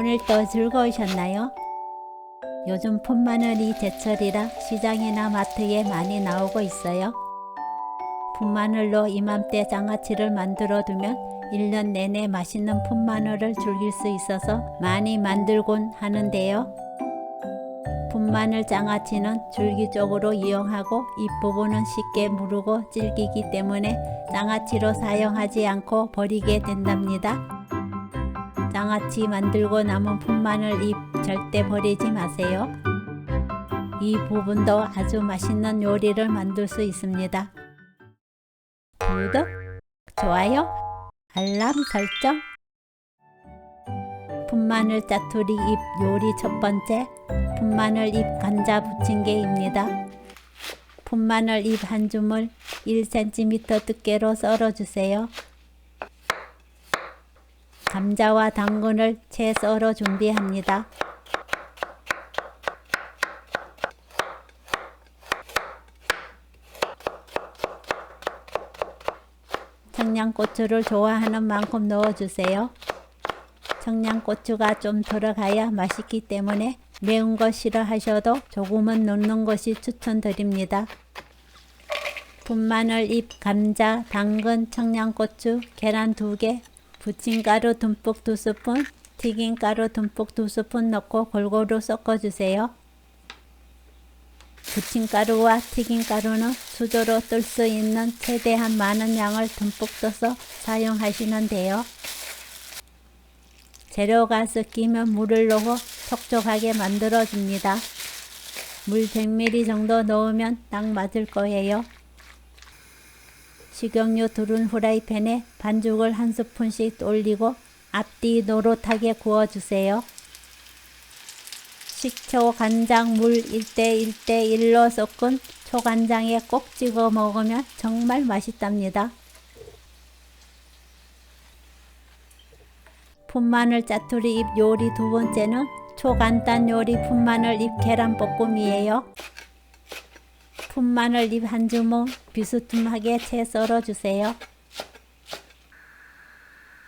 오늘도 즐거우셨나요? 요즘 풋마늘이 제철이라 시장이나 마트에 많이 나오고 있어요. 풋마늘로 이맘때 장아찌를 만들어 두면 1년 내내 맛있는 풋마늘을 즐길 수 있어서 많이 만들곤 하는데요. 풋마늘 장아찌는 줄기적으로 이용하고 잎부분은 쉽게 무르고 질기기 때문에 장아찌로 사용하지 않고 버리게 된답니다. 장아찌 만들고 남은 풋마늘 잎 절대 버리지 마세요. 이 부분도 아주 맛있는 요리를 만들 수 있습니다. 구독, 좋아요, 알람 설정. 풋마늘 짜투리 잎 요리 첫 번째, 풋마늘 잎 감자 부침개입니다. 풋마늘 잎 한 줌을 1cm 두께로 썰어주세요. 감자와 당근을 채 썰어 준비합니다. 청양고추를 좋아하는 만큼 넣어주세요. 청양고추가 좀 들어가야 맛있기 때문에 매운 거 싫어하셔도 조금은 넣는 것이 추천드립니다. 풋마늘 잎, 감자, 당근, 청양고추, 계란 2개, 부침가루 듬뿍 2스푼, 튀김가루 듬뿍 2스푼 넣고 골고루 섞어주세요. 부침가루와 튀김가루는 수저로 뜰 수 있는 최대한 많은 양을 듬뿍 떠서 사용하시면 돼요. 재료가 섞이면 물을 넣어 촉촉하게 만들어줍니다. 물 100ml 정도 넣으면 딱 맞을 거예요. 식용유 두른 후라이팬에 반죽을 1스푼씩 올리고 앞뒤 노릇하게 구워주세요. 식초, 간장, 물 1대1대1로 섞은 초간장에 꼭 찍어 먹으면 정말 맛있답니다. 풋마늘 짜투리 잎 요리 두 번째는 초간단 요리 풋마늘 잎 계란볶음이에요. 풋마늘 잎 한 줌을 비스듬하게 채 썰어주세요.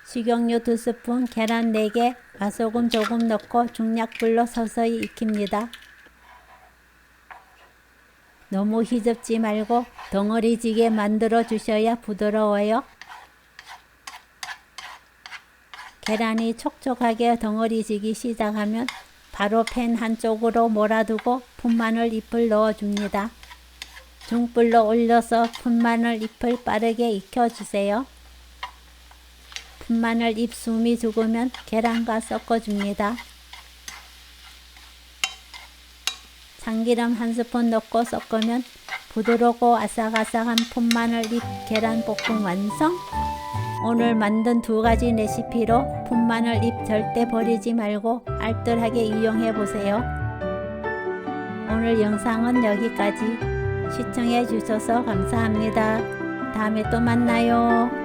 식용유 2스푼, 계란 4개, 맛소금 조금 넣고 중약불로 서서히 익힙니다. 너무 휘젓지 말고 덩어리지게 만들어 주셔야 부드러워요. 계란이 촉촉하게 덩어리지기 시작하면 바로 팬 한쪽으로 몰아두고 풋마늘 잎을 넣어줍니다. 중불로 올려서 풋마늘 잎을 빠르게 익혀주세요. 풋마늘 잎 숨이 죽으면 계란과 섞어줍니다. 참기름 1스푼 넣고 섞으면 부드럽고 아삭아삭한 풋마늘 잎 계란볶음 완성! 오늘 만든 2가지 레시피로 풋마늘 잎 절대 버리지 말고 알뜰하게 이용해보세요. 오늘 영상은 여기까지. 시청해 주셔서 감사합니다. 다음에 또 만나요.